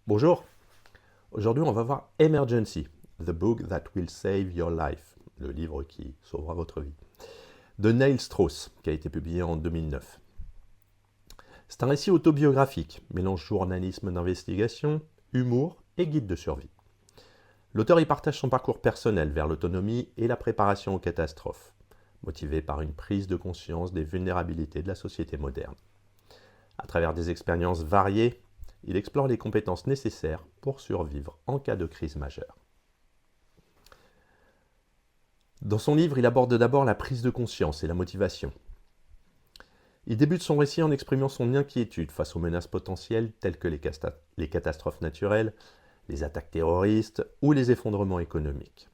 Bonjour, aujourd'hui on va voir Emergency, The Book That Will Save Your Life, le livre qui sauvera votre vie, de Neil Strauss, qui a été publié en 2009. C'est un récit autobiographique, mélange journalisme d'investigation, humour et guide de survie. L'auteur y partage son parcours personnel vers l'autonomie et la préparation aux catastrophes, motivé par une prise de conscience des vulnérabilités de la société moderne. À travers des expériences variées, il explore les compétences nécessaires pour survivre en cas de crise majeure. Dans son livre, il aborde d'abord la prise de conscience et la motivation. Il débute son récit en exprimant son inquiétude face aux menaces potentielles telles que les catastrophes naturelles, les attaques terroristes ou les effondrements économiques.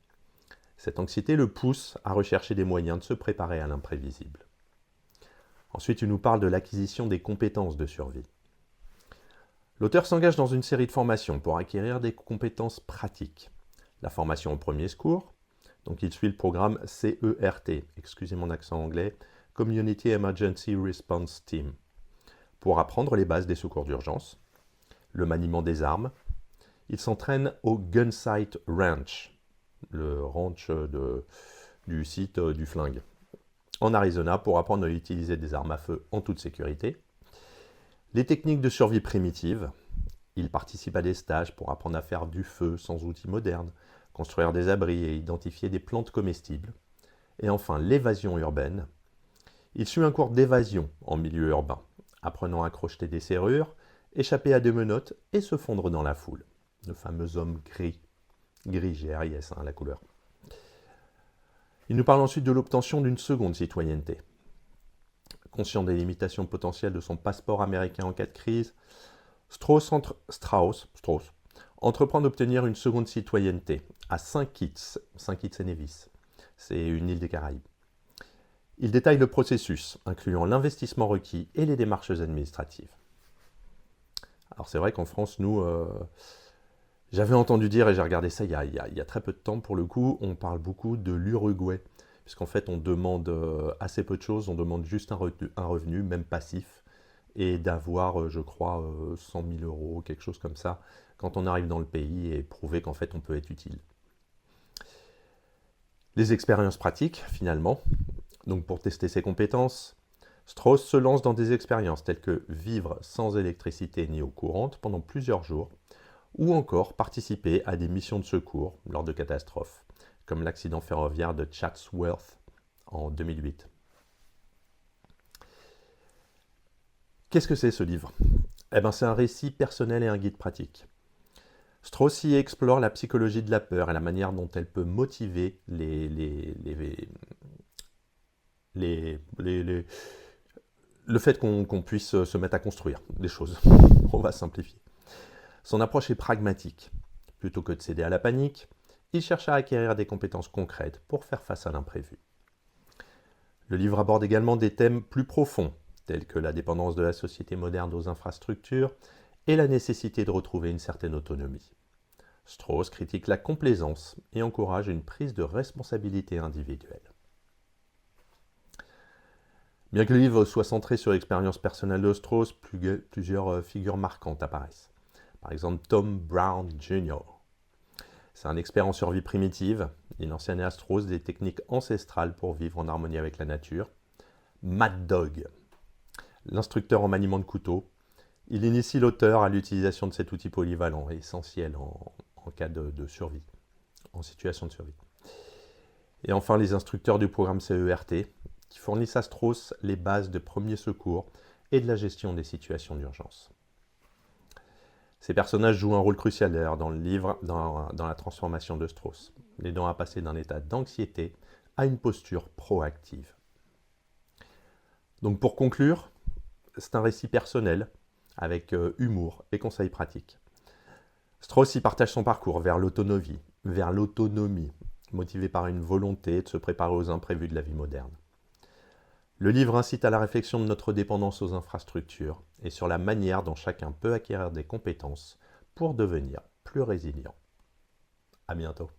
Cette anxiété le pousse à rechercher des moyens de se préparer à l'imprévisible. Ensuite, il nous parle de l'acquisition des compétences de survie. L'auteur s'engage dans une série de formations pour acquérir des compétences pratiques. La formation au premier secours, donc il suit le programme CERT, excusez mon accent anglais, Community Emergency Response Team, pour apprendre les bases des secours d'urgence, le maniement des armes. Il s'entraîne au Gunsight Ranch, le ranch du site du flingue, en Arizona pour apprendre à utiliser des armes à feu en toute sécurité. Les techniques de survie primitives. Il participe à des stages pour apprendre à faire du feu sans outils modernes, construire des abris et identifier des plantes comestibles. Et enfin, l'évasion urbaine. Il suit un cours d'évasion en milieu urbain, apprenant à crocheter des serrures, échapper à des menottes et se fondre dans la foule. Le fameux homme gris. Gris, G-R-I-S, la couleur. Il nous parle ensuite de l'obtention d'une seconde citoyenneté. Conscient des limitations potentielles de son passeport américain en cas de crise, Strauss entreprend d'obtenir une seconde citoyenneté à Saint-Kitts et Nevis. C'est une île des Caraïbes. Il détaille le processus, incluant l'investissement requis et les démarches administratives. Alors c'est vrai qu'en France, nous, j'avais entendu dire, et j'ai regardé ça il y a très peu de temps pour le coup, on parle beaucoup de l'Uruguay. Puisqu'en fait, on demande assez peu de choses, on demande juste un revenu, même passif, et d'avoir, je crois, 100 000 euros, quelque chose comme ça, quand on arrive dans le pays et prouver qu'en fait, on peut être utile. Les expériences pratiques, finalement, donc pour tester ses compétences, Strauss se lance dans des expériences telles que vivre sans électricité ni eau courante pendant plusieurs jours, ou encore participer à des missions de secours lors de catastrophes, comme l'accident ferroviaire de Chatsworth en 2008. Qu'est-ce que c'est ce livre ? Eh bien, c'est un récit personnel et un guide pratique. Strauss y explore la psychologie de la peur et la manière dont elle peut motiver le fait qu'on puisse se mettre à construire des choses. On va simplifier. Son approche est pragmatique. Plutôt que de céder à la panique, il cherche à acquérir des compétences concrètes pour faire face à l'imprévu. Le livre aborde également des thèmes plus profonds, tels que la dépendance de la société moderne aux infrastructures et la nécessité de retrouver une certaine autonomie. Strauss critique la complaisance et encourage une prise de responsabilité individuelle. Bien que le livre soit centré sur l'expérience personnelle de Strauss, plusieurs figures marquantes apparaissent. Par exemple, Tom Brown Jr. C'est un expert en survie primitive. Il enseigne à Strauss des techniques ancestrales pour vivre en harmonie avec la nature. Mad Dog, l'instructeur en maniement de couteau. Il initie l'auteur à l'utilisation de cet outil polyvalent et essentiel en cas de survie, en situation de survie. Et enfin, les instructeurs du programme CERT, qui fournissent à Strauss les bases de premiers secours et de la gestion des situations d'urgence. Ces personnages jouent un rôle crucial d'ailleurs dans le livre, dans la transformation de Strauss, l'aidant à passer d'un état d'anxiété à une posture proactive. Donc pour conclure, c'est un récit personnel avec humour et conseils pratiques. Strauss y partage son parcours vers l'autonomie, motivé par une volonté de se préparer aux imprévus de la vie moderne. Le livre incite à la réflexion de notre dépendance aux infrastructures et sur la manière dont chacun peut acquérir des compétences pour devenir plus résilient. À bientôt.